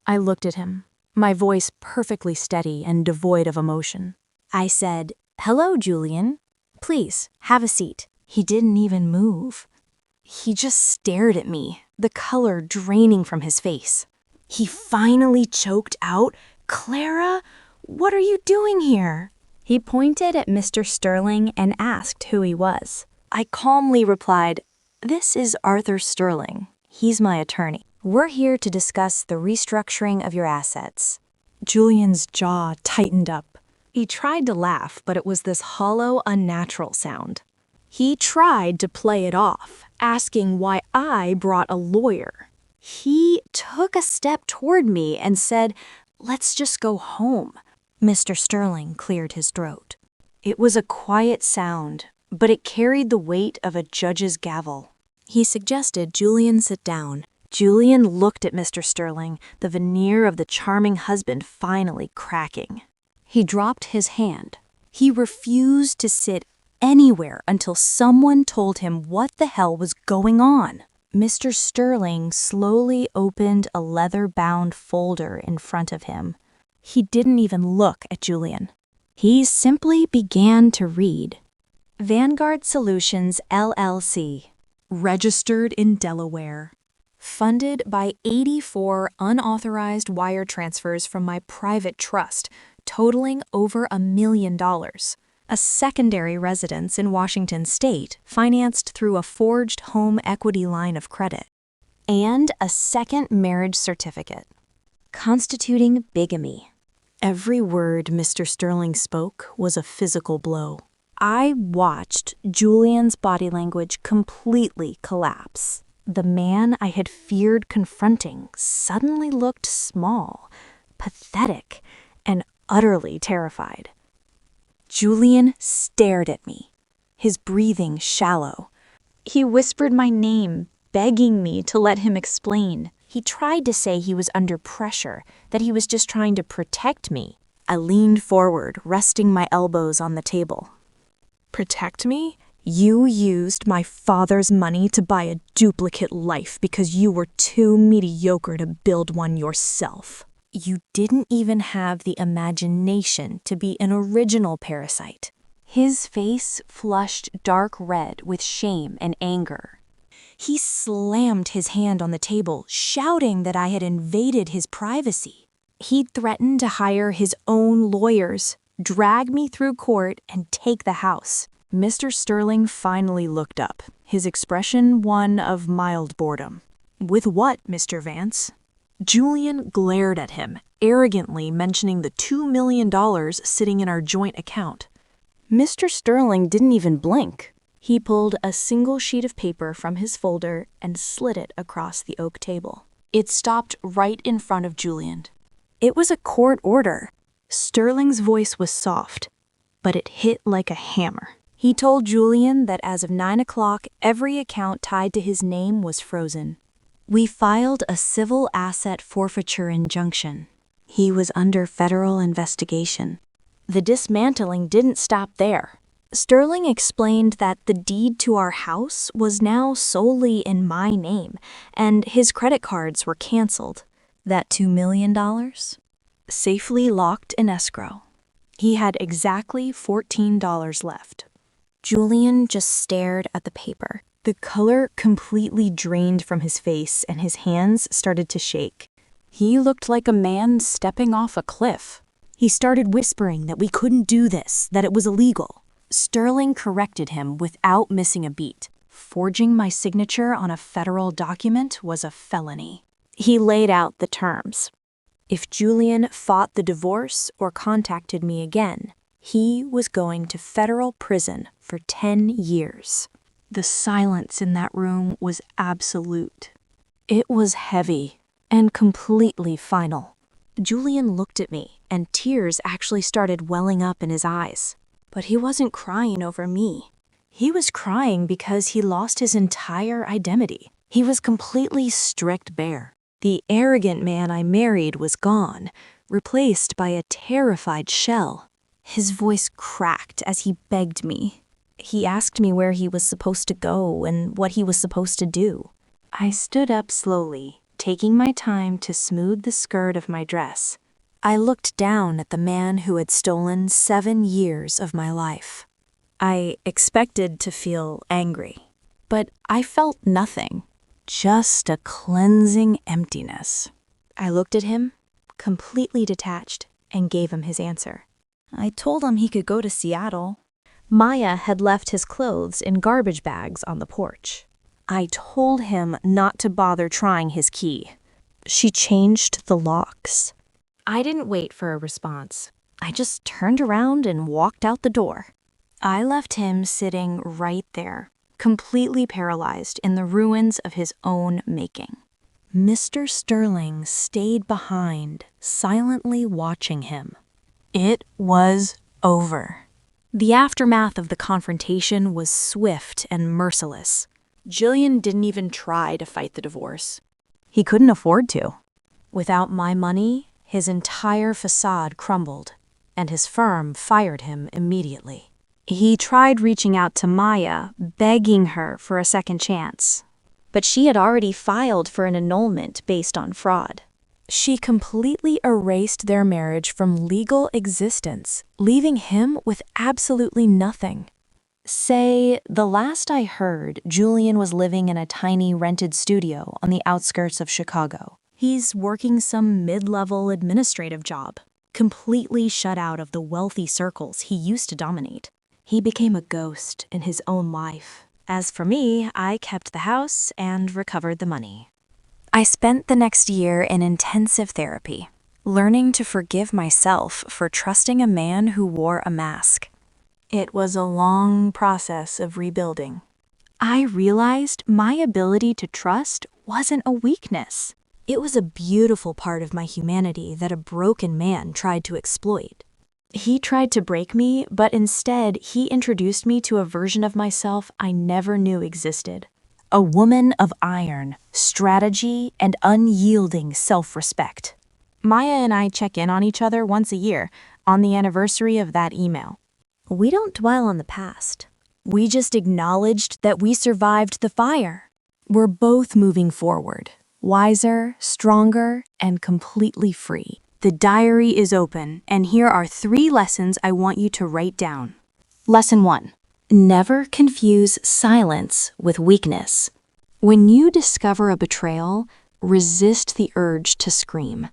I looked at him, my voice perfectly steady and devoid of emotion. I said, "Hello, Julian. Please, have a seat." He didn't even move. He just stared at me, the color draining from his face. He finally choked out, "Clara, what are you doing here?" He pointed at Mr. Sterling and asked who he was. I calmly replied, "This is Arthur Sterling. He's my attorney. We're here to discuss the restructuring of your assets." Julian's jaw tightened up. He tried to laugh, but it was this hollow, unnatural sound. He tried to play it off, asking why I brought a lawyer. He took a step toward me and said, "Let's just go home." Mr. Sterling cleared his throat. It was a quiet sound, but it carried the weight of a judge's gavel. He suggested Julian sit down. Julian looked at Mr. Sterling, the veneer of the charming husband finally cracking. He dropped his hand. He refused to sit anywhere until someone told him what the hell was going on. Mr. Sterling slowly opened a leather-bound folder in front of him. He didn't even look at Julian. He simply began to read. Vanguard Solutions, LLC. Registered in Delaware. Funded by 84 unauthorized wire transfers from my private trust, totaling over $1 million. A secondary residence in Washington State, financed through a forged home equity line of credit. And a second marriage certificate. Constituting bigamy. Every word Mr. Sterling spoke was a physical blow. I watched Julian's body language completely collapse. The man I had feared confronting suddenly looked small, pathetic, and utterly terrified. Julian stared at me, his breathing shallow. He whispered my name, begging me to let him explain. He tried to say he was under pressure, that he was just trying to protect me. I leaned forward, resting my elbows on the table. "Protect me? You used my father's money to buy a duplicate life because you were too mediocre to build one yourself. You didn't even have the imagination to be an original parasite." His face flushed dark red with shame and anger. He slammed his hand on the table, shouting that I had invaded his privacy. He threatened to hire his own lawyers, drag me through court, and take the house. Mr. Sterling finally looked up, his expression one of mild boredom. "With what, Mr. Vance?" Julian glared at him, arrogantly mentioning the $2 million sitting in our joint account. Mr. Sterling didn't even blink. He pulled a single sheet of paper from his folder and slid it across the oak table. It stopped right in front of Julian. It was a court order. Sterling's voice was soft, but it hit like a hammer. He told Julian that as of 9 o'clock, every account tied to his name was frozen. We filed a civil asset forfeiture injunction. He was under federal investigation. The dismantling didn't stop there. Sterling explained that the deed to our house was now solely in my name, and his credit cards were canceled. That $2 million? Safely locked in escrow. He had exactly $14 left. Julian just stared at the paper. The color completely drained from his face and his hands started to shake. He looked like a man stepping off a cliff. He started whispering that we couldn't do this, that it was illegal. Sterling corrected him without missing a beat. Forging my signature on a federal document was a felony. He laid out the terms. If Julian fought the divorce or contacted me again, he was going to federal prison for 10 years. The silence in that room was absolute. It was heavy and completely final. Julian looked at me, and tears actually started welling up in his eyes. But he wasn't crying over me. He was crying because he lost his entire identity. He was completely stripped bare. The arrogant man I married was gone, replaced by a terrified shell. His voice cracked as he begged me. He asked me where he was supposed to go and what he was supposed to do. I stood up slowly, taking my time to smooth the skirt of my dress. I looked down at the man who had stolen 7 years of my life. I expected to feel angry, but I felt nothing, just a cleansing emptiness. I looked at him, completely detached, and gave him his answer. I told him he could go to Seattle. Maya had left his clothes in garbage bags on the porch. I told him not to bother trying his key. She changed the locks. I didn't wait for a response. I just turned around and walked out the door. I left him sitting right there, completely paralyzed in the ruins of his own making. Mr. Sterling stayed behind, silently watching him. It was over. The aftermath of the confrontation was swift and merciless. Julian didn't even try to fight the divorce. He couldn't afford to. Without my money, his entire facade crumbled, and his firm fired him immediately. He tried reaching out to Maya, begging her for a second chance. But she had already filed for an annulment based on fraud. She completely erased their marriage from legal existence, leaving him with absolutely nothing. Say, the last I heard, Julian was living in a tiny rented studio on the outskirts of Chicago. He's working some mid-level administrative job, completely shut out of the wealthy circles he used to dominate. He became a ghost in his own life. As for me, I kept the house and recovered the money. I spent the next year in intensive therapy, learning to forgive myself for trusting a man who wore a mask. It was a long process of rebuilding. I realized my ability to trust wasn't a weakness. It was a beautiful part of my humanity that a broken man tried to exploit. He tried to break me, but instead he introduced me to a version of myself I never knew existed. A woman of iron, strategy, and unyielding self-respect. Maya and I check in on each other once a year, on the anniversary of that email. We don't dwell on the past. We just acknowledged that we survived the fire. We're both moving forward, wiser, stronger, and completely free. The diary is open, and here are 3 lessons I want you to write down. Lesson 1. Never confuse silence with weakness. When you discover a betrayal, resist the urge to scream.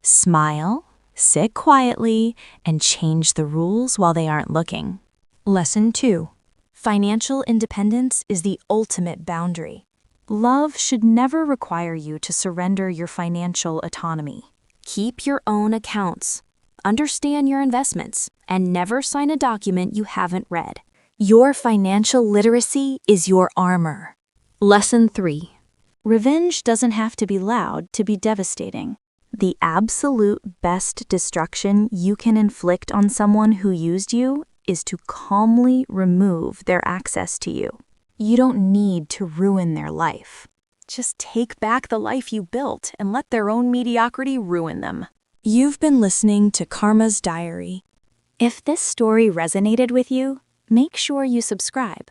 Smile, sit quietly, and change the rules while they aren't looking. Lesson 2. Financial independence is the ultimate boundary. Love should never require you to surrender your financial autonomy. Keep your own accounts, understand your investments, and never sign a document you haven't read. Your financial literacy is your armor. Lesson 3. Revenge doesn't have to be loud to be devastating. The absolute best destruction you can inflict on someone who used you is to calmly remove their access to you. You don't need to ruin their life. Just take back the life you built and let their own mediocrity ruin them. You've been listening to Karma's Diary. If this story resonated with you, make sure you subscribe.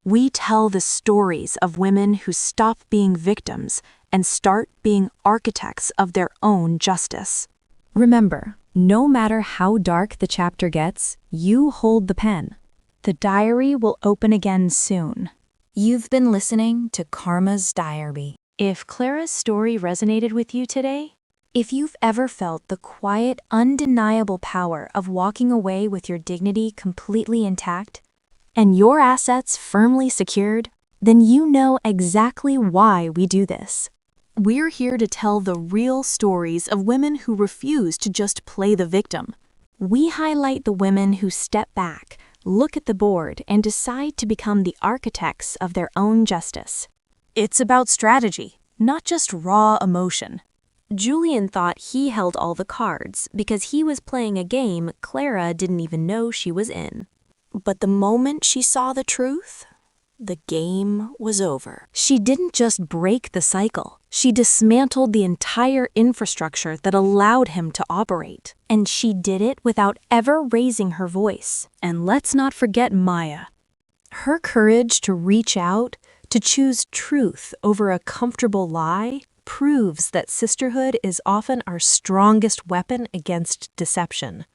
We tell the stories of women who stop being victims and start being architects of their own justice. Remember, no matter how dark the chapter gets, you hold the pen. The diary will open again soon. You've been listening to Karma's Diary. If Clara's story resonated with you today, If you've ever felt the quiet, undeniable power of walking away with your dignity completely intact and your assets firmly secured, then you know exactly why we do this. We're here to tell the real stories of women who refuse to just play the victim. We highlight the women who step back, look at the board, and decide to become the architects of their own justice. It's about strategy, not just raw emotion. Julian thought he held all the cards because he was playing a game Clara didn't even know she was in. But the moment she saw the truth, the game was over. She didn't just break the cycle. She dismantled the entire infrastructure that allowed him to operate. And she did it without ever raising her voice. And let's not forget Maya. Her courage to reach out, to choose truth over a comfortable lie, proves that sisterhood is often our strongest weapon against deception.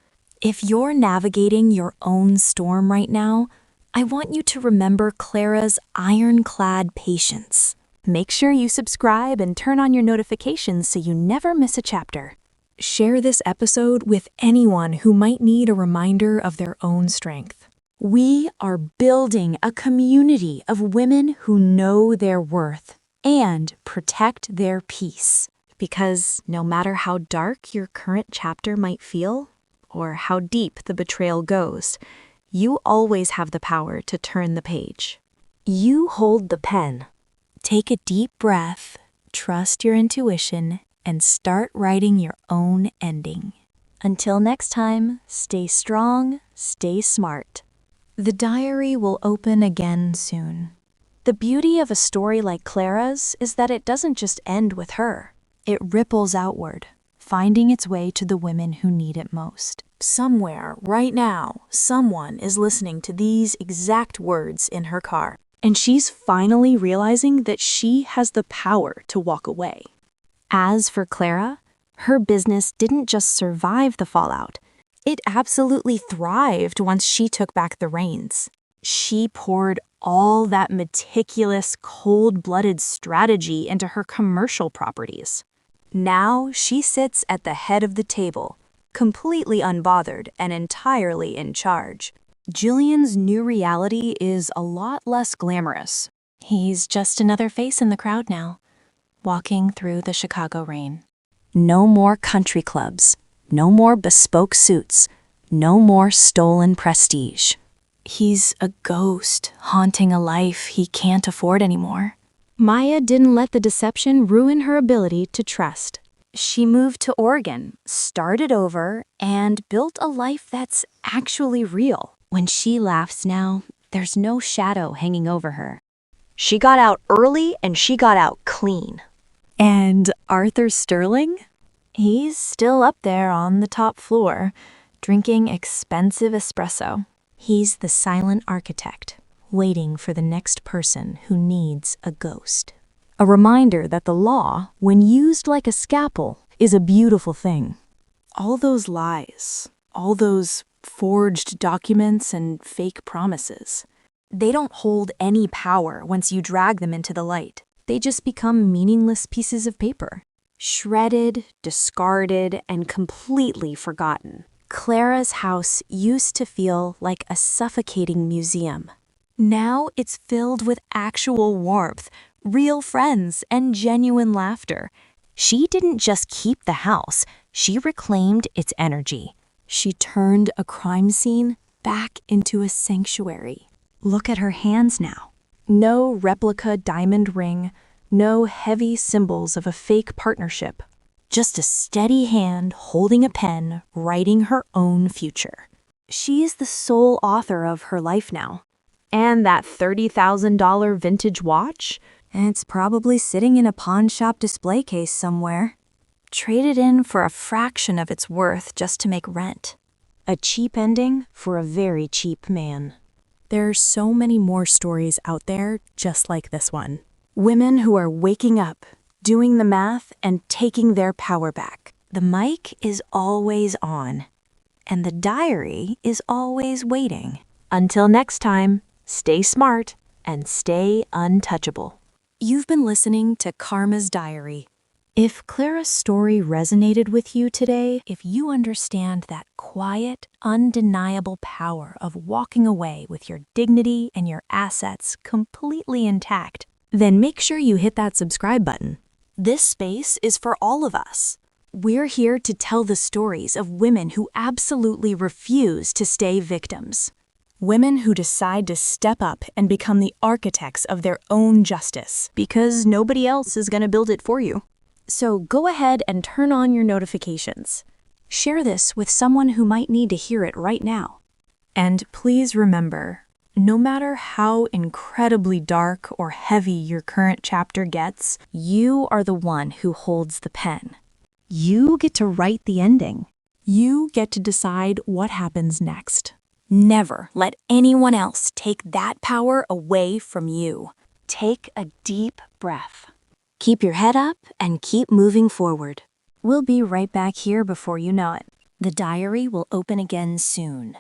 If you're navigating your own storm right now, I want you to remember Clara's ironclad patience. Make sure you subscribe and turn on your notifications so you never miss a chapter. Share this episode with anyone who might need a reminder of their own strength. We are building a community of women who know their worth and protect their peace. Because no matter how dark your current chapter might feel, or how deep the betrayal goes, you always have the power to turn the page. You hold the pen. Take a deep breath, trust your intuition, and start writing your own ending. Until next time, stay strong, stay smart. The diary will open again soon. The beauty of a story like Clara's is that it doesn't just end with her. It ripples outward, finding its way to the women who need it most. Somewhere, right now, someone is listening to these exact words in her car, and she's finally realizing that she has the power to walk away. As for Clara, her business didn't just survive the fallout. It absolutely thrived once she took back the reins. She poured all that meticulous, cold-blooded strategy into her commercial properties. Now she sits at the head of the table, completely unbothered and entirely in charge. Julian's new reality is a lot less glamorous. He's just another face in the crowd now, walking through the Chicago rain. No more country clubs, no more bespoke suits, no more stolen prestige. He's a ghost haunting a life he can't afford anymore. Maya didn't let the deception ruin her ability to trust. She moved to Oregon, started over, and built a life that's actually real. When she laughs now, there's no shadow hanging over her. She got out early and she got out clean. And Arthur Sterling? He's still up there on the top floor, drinking expensive espresso. He's the silent architect, waiting for the next person who needs a ghost. A reminder that the law, when used like a scalpel, is a beautiful thing. All those lies, all those forged documents and fake promises, they don't hold any power once you drag them into the light. They just become meaningless pieces of paper, shredded, discarded, and completely forgotten. Clara's house used to feel like a suffocating museum. Now it's filled with actual warmth, real friends, and genuine laughter. She didn't just keep the house, she reclaimed its energy. She turned a crime scene back into a sanctuary. Look at her hands now. No replica diamond ring, no heavy symbols of a fake partnership. Just a steady hand holding a pen, writing her own future. She's the sole author of her life now. And that $30,000 vintage watch? It's probably sitting in a pawn shop display case somewhere. Traded in for a fraction of its worth just to make rent. A cheap ending for a very cheap man. There are so many more stories out there just like this one. Women who are waking up, doing the math, and taking their power back. The mic is always on, and the diary is always waiting. Until next time, stay smart and stay untouchable. You've been listening to Karma's Diary. If Clara's story resonated with you today, if you understand that quiet, undeniable power of walking away with your dignity and your assets completely intact, then make sure you hit that subscribe button. This space is for all of us. We're here to tell the stories of women who absolutely refuse to stay victims. Women who decide to step up and become the architects of their own justice, because nobody else is going to build it for you. So go ahead and turn on your notifications. Share this with someone who might need to hear it right now. And please remember, no matter how incredibly dark or heavy your current chapter gets, you are the one who holds the pen. You get to write the ending. You get to decide what happens next. Never let anyone else take that power away from you. Take a deep breath. Keep your head up and keep moving forward. We'll be right back here before you know it. The diary will open again soon.